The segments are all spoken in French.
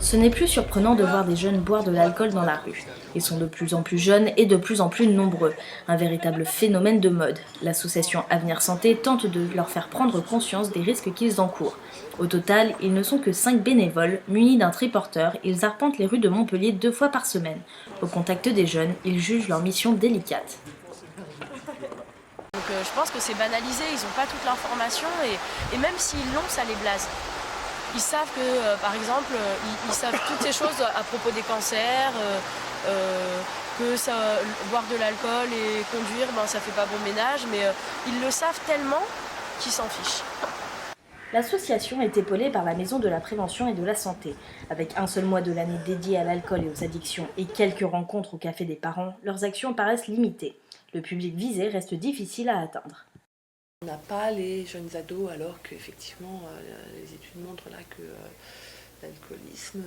Ce n'est plus surprenant de voir des jeunes boire de l'alcool dans la rue. Ils sont de plus en plus jeunes et de plus en plus nombreux. Un véritable phénomène de mode. L'association Avenir Santé tente de leur faire prendre conscience des risques qu'ils encourent. Au total, ils ne sont que 5 bénévoles, munis d'un triporteur. Ils arpentent les rues de Montpellier 2 fois par semaine. Au contact des jeunes, ils jugent leur mission délicate. Donc je pense que c'est banalisé, ils n'ont pas toute l'information et même s'ils l'ont, ça les blase. Ils savent que, par exemple, ils savent toutes ces choses à propos des cancers, boire de l'alcool et conduire, ça fait pas bon ménage, mais ils le savent tellement qu'ils s'en fichent. L'association est épaulée par la Maison de la Prévention et de la Santé. Avec un seul mois de l'année dédié à l'alcool et aux addictions et quelques rencontres au café des parents, leurs actions paraissent limitées. Le public visé reste difficile à atteindre. On n'a pas les jeunes ados alors qu'effectivement les études montrent là que l'alcoolisme,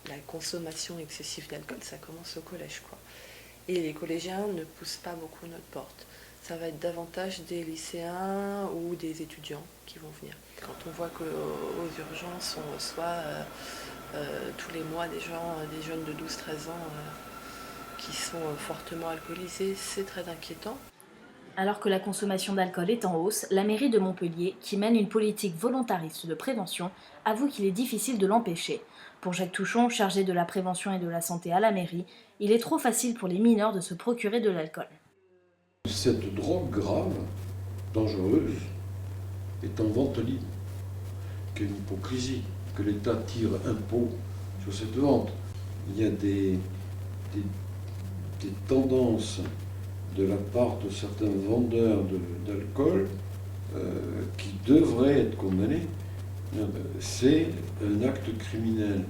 la consommation excessive d'alcool, ça commence au collège, quoi. Et les collégiens ne poussent pas beaucoup notre porte. Ça va être davantage des lycéens ou des étudiants qui vont venir. Quand on voit qu'aux urgences on reçoit tous les mois des jeunes de 12-13 ans qui sont fortement alcoolisés, c'est très inquiétant. Alors que la consommation d'alcool est en hausse, la mairie de Montpellier, qui mène une politique volontariste de prévention, avoue qu'il est difficile de l'empêcher. Pour Jacques Touchon, chargé de la prévention et de la santé à la mairie, il est trop facile pour les mineurs de se procurer de l'alcool. Cette drogue grave, dangereuse, est en vente libre. Quelle hypocrisie que l'État tire impôt sur cette vente. Il y a des tendances de la part de certains vendeurs d'alcool qui devraient être condamnés. C'est un acte criminel.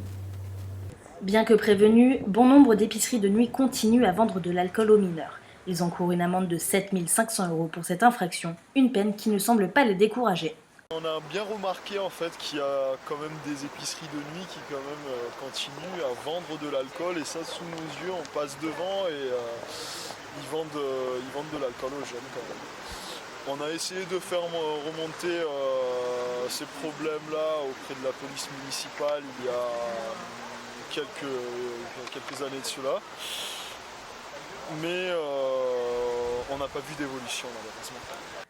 Bien que prévenus, bon nombre d'épiceries de nuit continuent à vendre de l'alcool aux mineurs. Ils encourent une amende de 7 500 € pour cette infraction, une peine qui ne semble pas les décourager. On a bien remarqué en fait qu'il y a quand même des épiceries de nuit qui quand même continuent à vendre de l'alcool et ça sous nos yeux, on passe devant et ils vendent de l'alcool aux jeunes quand même. On a essayé de faire remonter ces problèmes-là auprès de la police municipale il y a quelques années de cela. Mais on n'a pas vu d'évolution malheureusement.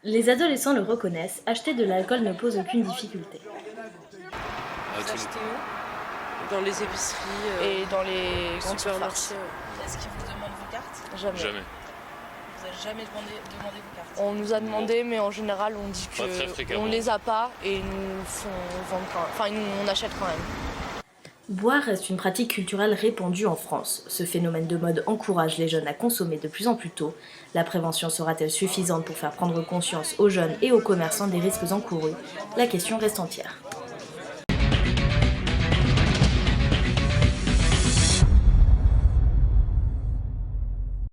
Les adolescents le reconnaissent, acheter de l'alcool ne pose aucune difficulté. Vous achetez où ? Dans les épiceries Et dans les grandes supermarchés. Est-ce qu'ils vous demandent vos cartes ? Jamais. Vous n'avez jamais demandé vos cartes ? On nous a demandé, mais en général, on dit qu'on les a pas et ils nous font vendre quand même. On achète quand même. Boire reste une pratique culturelle répandue en France. Ce phénomène de mode encourage les jeunes à consommer de plus en plus tôt. La prévention sera-t-elle suffisante pour faire prendre conscience aux jeunes et aux commerçants des risques encourus ? La question reste entière.